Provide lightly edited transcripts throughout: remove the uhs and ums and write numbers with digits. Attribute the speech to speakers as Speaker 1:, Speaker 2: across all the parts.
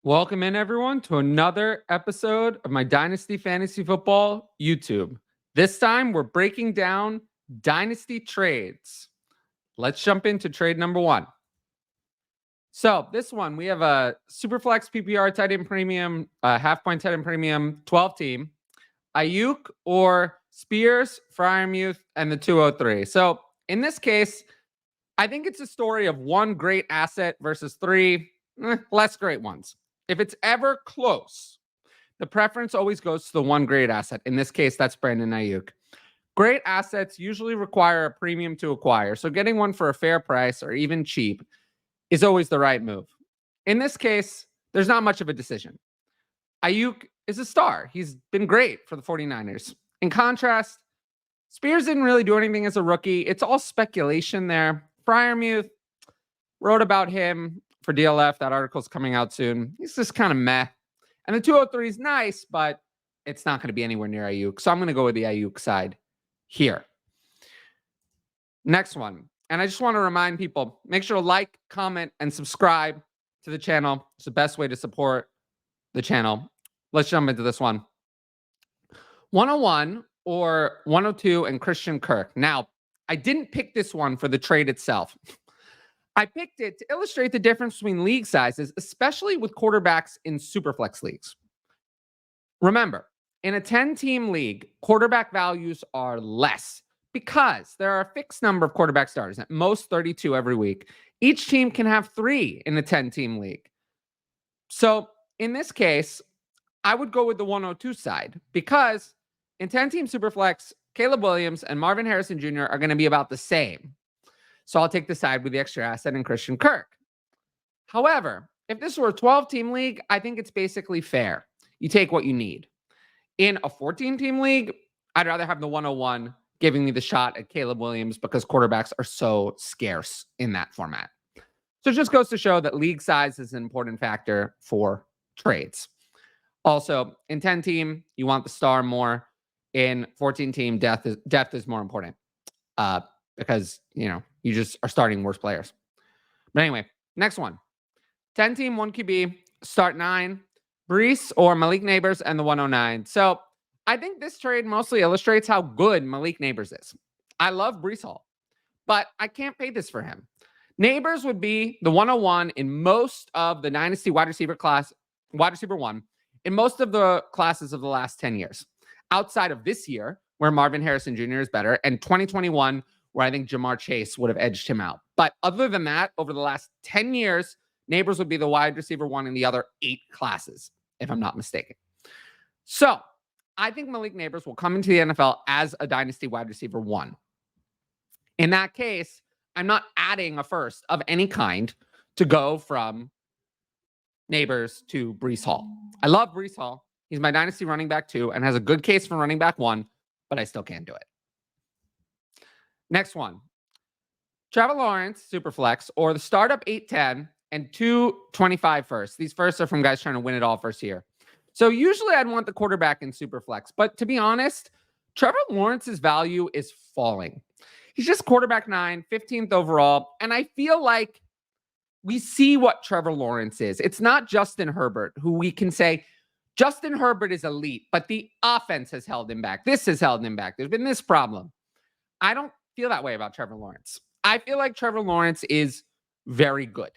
Speaker 1: Welcome in, everyone, to another episode of my Dynasty Fantasy Football YouTube. This time, we're breaking down Dynasty trades. Let's jump into trade number one. So this one, we have a Superflex PPR tight end premium, half-point tight end premium, 12-team, Aiyuk or Spears, Freiermuth, and the 203. So in this case, I think it's a story of one great asset versus three less great ones. If it's ever close, the preference always goes to the one great asset. In this case, that's Brandon Aiyuk. Great assets usually require a premium to acquire, so getting one for a fair price or even cheap is always the right move. In this case, there's not much of a decision. Aiyuk is a star. He's been great for the 49ers. In contrast, Spears didn't really do anything as a rookie. It's all speculation there. Freiermuth wrote about him for DLF. That article's coming out soon. He's just kind of meh. And the 203 is nice, but it's not going to be anywhere near Aiyuk. So I'm going to go with the Aiyuk side here. Next one. And I just want to remind people, make sure to like, comment, and subscribe to the channel. It's the best way to support the channel. Let's jump into this one. 101 or 102 and Christian Kirk. Now, I didn't pick this one for the trade itself. I picked it to illustrate the difference between league sizes, especially with quarterbacks in superflex leagues. Remember, in a 10-team league, quarterback values are less because there are a fixed number of quarterback starters, at most 32 every week. Each team can have 3 in a 10-team league. So in this case, I would go with the 102 side because in 10-team superflex, Caleb Williams and Marvin Harrison Jr. are going to be about the same. So I'll take the side with the extra asset in Christian Kirk. However, if this were a 12-team league, I think it's basically fair. You take what you need. In a 14-team league, I'd rather have the 101 giving me the shot at Caleb Williams because quarterbacks are so scarce in that format. So it just goes to show that league size is an important factor for trades. Also, in 10-team, you want the star more. In 14-team, depth is more important because, you just are starting worse players. But anyway, next one. 10-team, 1 QB, start 9, Breece or Malik Nabers and the 109. So I think this trade mostly illustrates how good Malik Nabers is. I love Breece Hall, but I can't pay this for him. Nabers would be the 101 in most of the Dynasty wide receiver 1, in most of the classes of the last 10 years. Outside of this year, where Marvin Harrison Jr. is better, and 2021, where I think Jamar Chase would have edged him out. But other than that, over the last 10 years, Nabers would be the wide receiver 1 in the other 8 classes, if I'm not mistaken. So I think Malik Nabers will come into the NFL as a Dynasty wide receiver 1. In that case, I'm not adding a first of any kind to go from Nabers to Breece Hall. I love Breece Hall. He's my Dynasty running back 2 and has a good case for running back 1, but I still can't do it. Next one. Trevor Lawrence, Superflex, or the startup 8-10 and 225 first. These firsts are from guys trying to win it all first year. So usually I'd want the quarterback in Superflex, but to be honest, Trevor Lawrence's value is falling. He's just quarterback 9, 15th overall, and I feel like we see what Trevor Lawrence is. It's not Justin Herbert, who we can say, Justin Herbert is elite, but the offense has held him back. This has held him back. There's been this problem. I don't feel that way about Trevor Lawrence. I feel like Trevor Lawrence is very good,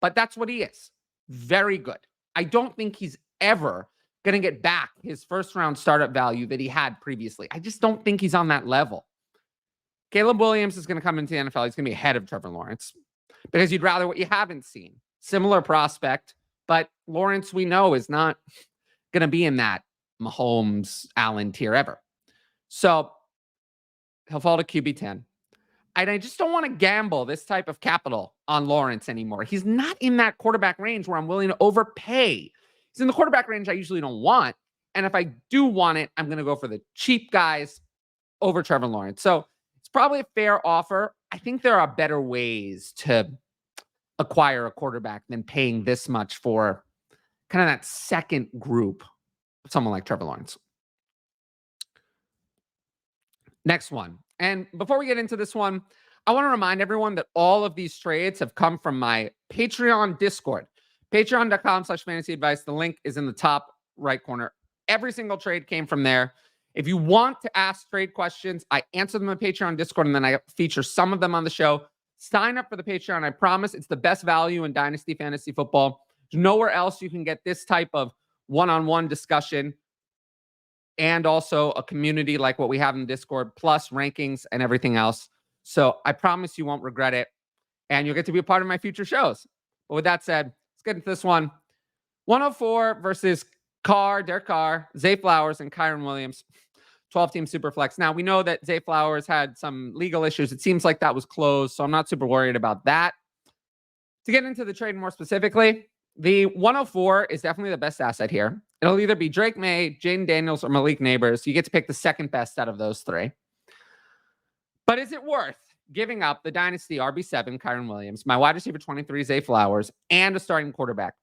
Speaker 1: but that's what he is. Very good. I don't think he's ever going to get back his first-round startup value that he had previously. I just don't think he's on that level. Caleb Williams is going to come into the NFL. He's going to be ahead of Trevor Lawrence because you'd rather what you haven't seen. Similar prospect, but Lawrence, we know, is not going to be in that Mahomes, Allen tier ever. So he'll fall to QB 10. And I just don't want to gamble this type of capital on Lawrence anymore. He's not in that quarterback range where I'm willing to overpay. He's in the quarterback range I usually don't want. And if I do want it, I'm going to go for the cheap guys over Trevor Lawrence. So it's probably a fair offer. I think there are better ways to acquire a quarterback than paying this much for kind of that second group of someone like Trevor Lawrence. Next one. And before we get into this one, I want to remind everyone that all of these trades have come from my Patreon Discord. Patreon.com/fantasy advice. The link is in the top right corner. Every single trade came from there. If you want to ask trade questions, I answer them on Patreon, Discord, and then I feature some of them on the show. Sign up for the Patreon. I promise it's the best value in Dynasty Fantasy Football. There's nowhere else you can get this type of one-on-one discussion and also a community like what we have in Discord, plus rankings and everything else. So I promise you won't regret it, and you'll get to be a part of my future shows. But with that said, let's get into this one. 104 versus Carr, Derek Carr, Zay Flowers, and Kyren Williams. 12-team Superflex. Now, we know that Zay Flowers had some legal issues. It seems like that was closed, so I'm not super worried about that. To get into the trade more specifically, the 104 is definitely the best asset here. It'll either be Drake May, Jaden Daniels, or Malik Nabers. You get to pick the second best out of those three. But is it worth giving up the Dynasty RB7, Kyren Williams, my wide receiver 23, Zay Flowers, and a starting quarterback?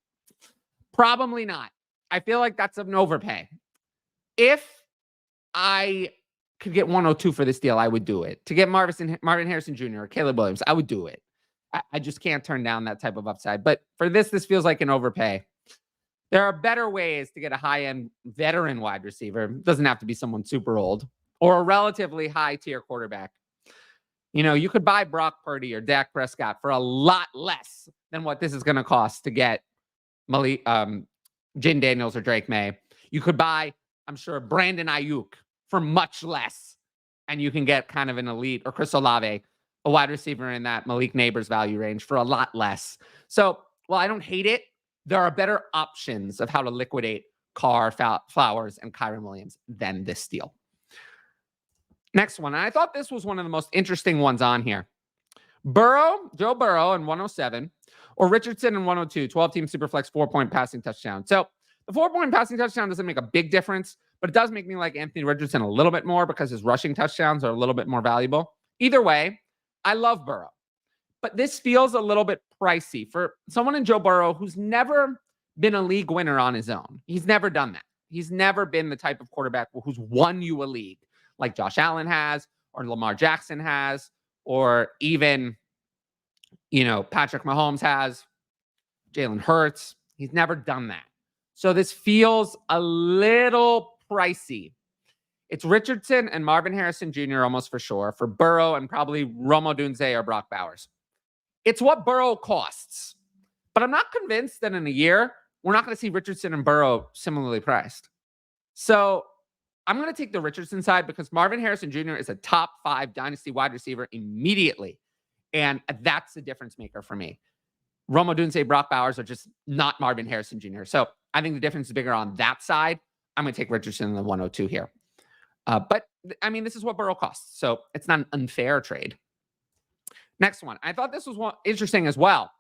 Speaker 1: Probably not. I feel like that's an overpay. If I could get 102 for this deal, I would do it. To get Marvin Harrison Jr. or Caleb Williams, I would do it. I just can't turn down that type of upside. But for this feels like an overpay. There are better ways to get a high-end veteran wide receiver. It doesn't have to be someone super old or a relatively high-tier quarterback. You know, you could buy Brock Purdy or Dak Prescott for a lot less than what this is going to cost to get Malik, Jaden Daniels or Drake May. You could buy, I'm sure, Brandon Aiyuk for much less, and you can get kind of an elite, or Chris Olave, a wide receiver in that Malik Nabers value range, for a lot less. So while I don't hate it, there are better options of how to liquidate Carr, Flowers, and Kyren Williams than this deal. Next one, and I thought this was one of the most interesting ones on here. Joe Burrow in 107, or Richardson in 102, 12-team Superflex 4-point passing touchdown. So the 4-point passing touchdown doesn't make a big difference, but it does make me like Anthony Richardson a little bit more because his rushing touchdowns are a little bit more valuable. Either way, I love Burrow, but this feels a little bit pricey for someone in Joe Burrow who's never been a league winner on his own. He's never done that. He's never been the type of quarterback who's won you a league like Josh Allen has, or Lamar Jackson has, or even, Patrick Mahomes has, Jalen Hurts. He's never done that. So this feels a little pricey. It's Richardson and Marvin Harrison Jr. almost for sure, for Burrow and probably Rome Odunze or Brock Bowers. It's what Burrow costs. But I'm not convinced that in a year, we're not going to see Richardson and Burrow similarly priced. So I'm going to take the Richardson side because Marvin Harrison Jr. is a top 5 dynasty wide receiver immediately. And that's the difference maker for me. Rome Odunze, Brock Bowers are just not Marvin Harrison Jr. So I think the difference is bigger on that side. I'm going to take Richardson in the 102 here. But, this is what Burrow costs. So it's not an unfair trade. Next one. I thought this was interesting as well.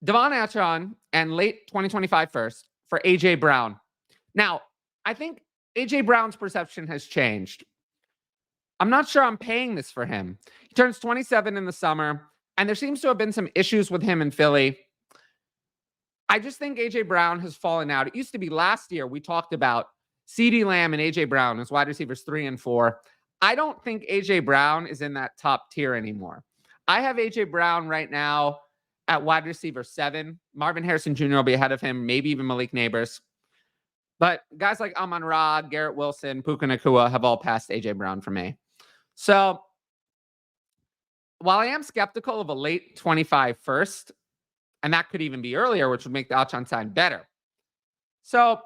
Speaker 1: Devon Achane and late 2025 first for A.J. Brown. Now, I think A.J. Brown's perception has changed. I'm not sure I'm paying this for him. He turns 27 in the summer, and there seems to have been some issues with him in Philly. I just think A.J. Brown has fallen out. It used to be last year we talked about CeeDee Lamb and A.J. Brown as wide receivers 3 and 4. I don't think A.J. Brown is in that top tier anymore. I have A.J. Brown right now at wide receiver 7. Marvin Harrison Jr. will be ahead of him, maybe even Malik Nabers. But guys like Amon-Ra, Garrett Wilson, Puka Nacua have all passed A.J. Brown for me. So while I am skeptical of a late 25 first, and that could even be earlier, which would make the Achane sign better. So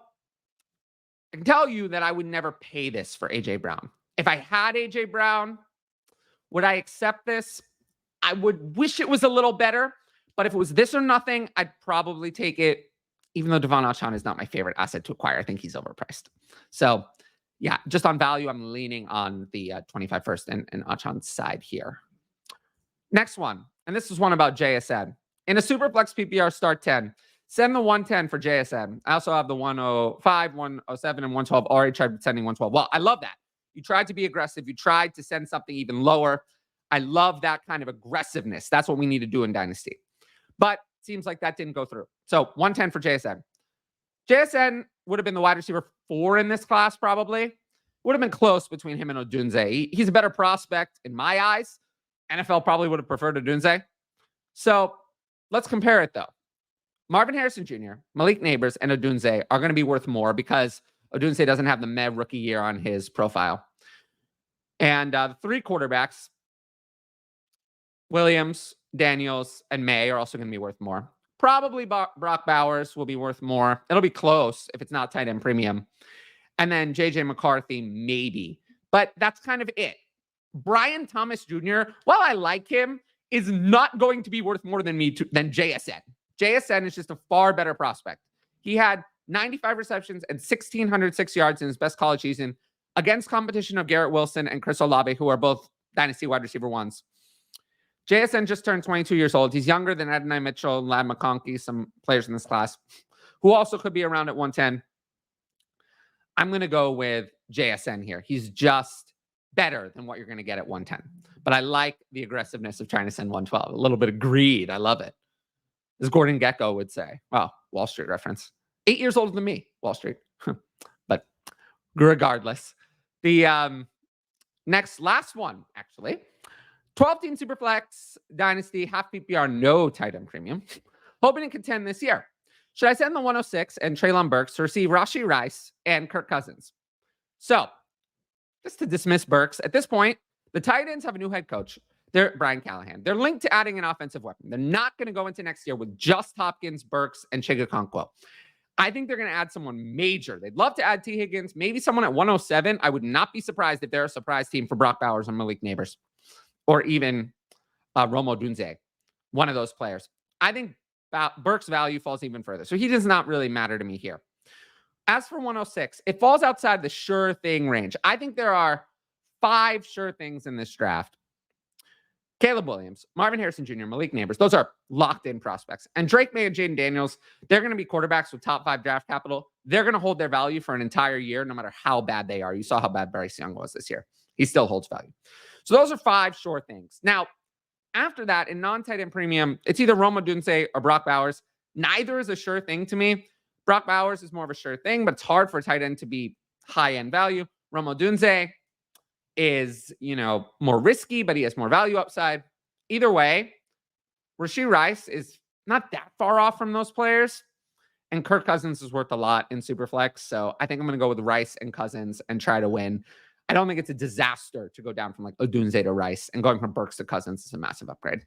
Speaker 1: I can tell you that I would never pay this for A.J. Brown. If I had A.J. Brown, would I accept this? I would wish it was a little better, but if it was this or nothing, I'd probably take it, even though Devon Achane is not my favorite asset to acquire. I think he's overpriced. So yeah, just on value, I'm leaning on the 25 first and Achane's side here. Next one, and this is one about JSN. In a Superflex PPR start 10, send the 110 for JSN. I also have the 105, 107, and 112. Already tried sending 112. Well, I love that. You tried to be aggressive. You tried to send something even lower. I love that kind of aggressiveness. That's what we need to do in Dynasty. But it seems like that didn't go through. So 110 for JSN. JSN would have been the wide receiver 4 in this class, probably. Would have been close between him and Odunze. He's a better prospect in my eyes. NFL probably would have preferred Odunze. So let's compare it, though. Marvin Harrison Jr., Malik Nabers, and Odunze are going to be worth more because Odunze doesn't have the Meh rookie year on his profile. And the 3 quarterbacks, Williams, Daniels, and May, are also going to be worth more. Probably Brock Bowers will be worth more. It'll be close if it's not tight end premium. And then JJ McCarthy, maybe. But that's kind of it. Brian Thomas Jr., while I like him, is not going to be worth more than JSN. JSN is just a far better prospect. He had 95 receptions and 1,606 yards in his best college season against competition of Garrett Wilson and Chris Olave, who are both Dynasty wide receiver 1s. JSN just turned 22 years old. He's younger than Adonai Mitchell and Lad McConkey, some players in this class, who also could be around at 110. I'm going to go with JSN here. He's just better than what you're going to get at 110. But I like the aggressiveness of trying to send 112. A little bit of greed. I love it. As Gordon Gekko would say. Well, Wall Street reference. 8 years older than me, Wall Street. But regardless. The last one, actually. 12-team Superflex, Dynasty, half PPR, no tight end premium. Hoping to contend this year. Should I send the 106 and Treylon Burks to receive Rashee Rice and Kirk Cousins? So, just to dismiss Burks, at this point, the tight ends have a new head coach. They're Brian Callahan. They're linked to adding an offensive weapon. They're not going to go into next year with just Hopkins, Burks, and Chigakonkwo. I think they're going to add someone major. They'd love to add T. Higgins, maybe someone at 107. I would not be surprised if they're a surprise team for Brock Bowers or Malik Nabers, or even Romo Dunze, one of those players. I think Burks' value falls even further. So he does not really matter to me here. As for 106, it falls outside the sure thing range. I think there are 5 sure things in this draft. Caleb Williams, Marvin Harrison Jr., Malik Nabers, those are locked-in prospects. And Drake May and Jaden Daniels, they're going to be quarterbacks with top 5 draft capital. They're going to hold their value for an entire year, no matter how bad they are. You saw how bad Bryce Young was this year. He still holds value. So those are 5 sure things. Now, after that, in non-tight end premium, it's either Roma Dunze or Brock Bowers. Neither is a sure thing to me. Brock Bowers is more of a sure thing, but it's hard for a tight end to be high-end value. Roma Dunze is, more risky, but he has more value upside. Either way, Rashee Rice is not that far off from those players, and Kirk Cousins is worth a lot in Superflex. So I think I'm going to go with Rice and Cousins and try to win. I don't think it's a disaster to go down from like Odunze to Rice, and going from Burks to Cousins is a massive upgrade.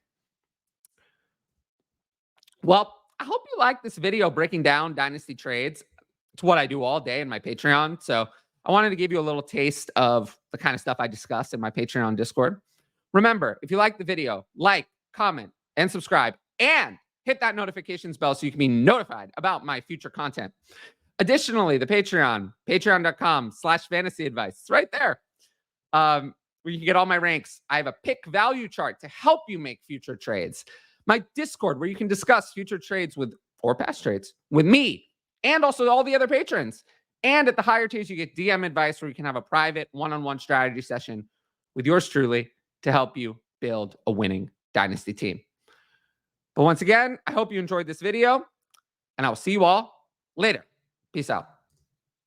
Speaker 1: Well, I hope you like this video breaking down Dynasty trades. It's what I do all day in my Patreon. So I wanted to give you a little taste of the kind of stuff I discuss in my Patreon Discord. Remember, if you like the video, like, comment, and subscribe, and hit that notifications bell so you can be notified about my future content. Additionally, the Patreon, patreon.com/fantasy advice. It's right there. Where you can get all my ranks. I have a pick value chart to help you make future trades. My Discord, where you can discuss future trades or past trades with me, and also all the other patrons. And at the higher tiers, you get DM advice where you can have a private one-on-one strategy session with yours truly to help you build a winning Dynasty team. But once again, I hope you enjoyed this video, and I will see you all later. Peace out.